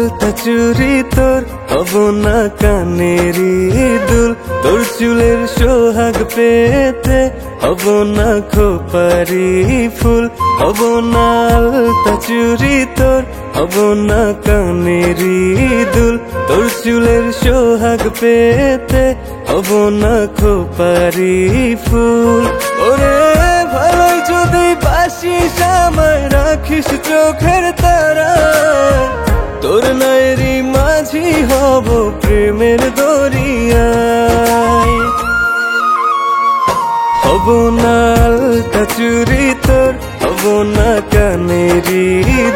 আলতা চুরি তোর হব না কানেরই দুল, তোর চুলের সোহাগ পেতে হব না খোপারি ফুল, হব না আলতা চুরি তোর হব না কানেরই দুল, তোর চুলের সোহাগ পেতে হব না খোপারি ফুল। ওরে ভালোই যদি বাসিস আমায় রাখিস চোখের তারা, তোর নায়েরি মাঝি হব প্রেমের দরিয়ায়। হব না আলতা চুরি তোর হব না কানেরই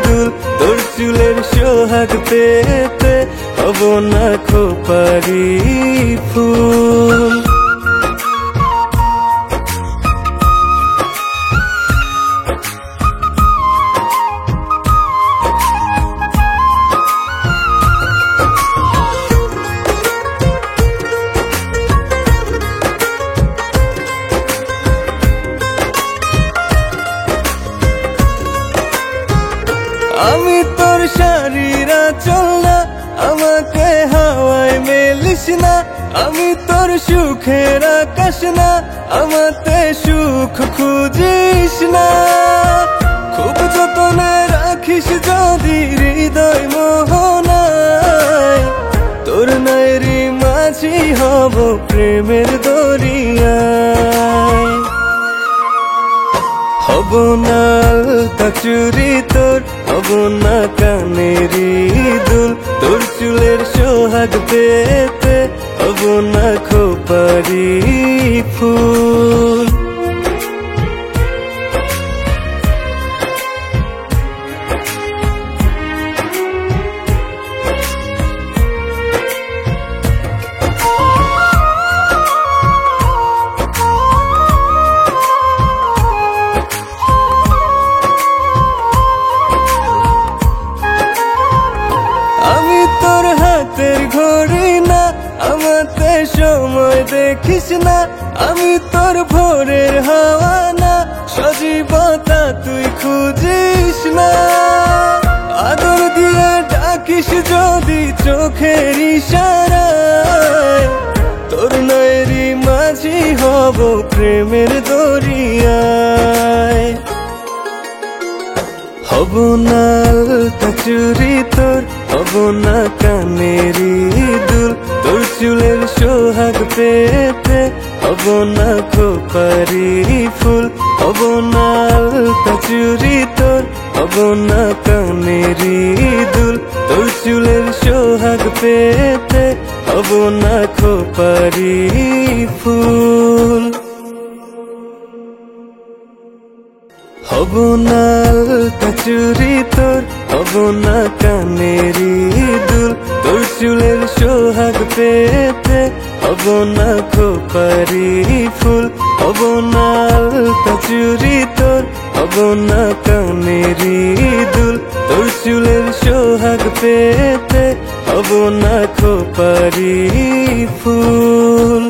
দুল, তোর চুলের সোহাগ পেতে হব না খোপারি ফুল। আমি তোর শাড়ির আঁচল না, আমাকে হাওয়ায় মেলিস না, আমি তোর সুখের আকাশ না, আমাতে সুখ খুঁজিস না। খুব যতনে রাখিস যদি হৃদয় মোহনায়, তোর নায়েরি মাঝি হব প্রেমের দরিয়ায়। হব না আলতা চুরি তোর হব না কানেরই দুল, তোর চুলের সোহাগ পেতে হব না খোপারি ফুল। আমি তোর হাতের ঘড়ি না, আমাতে সময় দেখিস না, আমি তোর ভোরের হাওয়া না, সজীবতা তুই খুঁজিস না। আদর দিয়ে ডাকিস যদি চোখের ইশারায়, তোর নায়েরি মাঝি হব প্রেমের দরিয়ায়। হব না আলতা চুরি তোর হব না কানেরই দুল, তোর চুলের সোহাগ পেতে হব না খোপারি ফুল, হব না আলতা চুরি তোর হব না কানেরই দুল, তোর চুলের সোহাগ পেতে হব না খোপারি ফুল। হব না আলতা চুরি তোর হব না কানেরই দুল, তোর চুলের সোহাগ পেতে হব না খোপারি ফুল, হব না আলতা চুরি তোর হব না কানেরই দুল, তোর চুলের সোহাগ পেতে হব না খোপারি ফুল।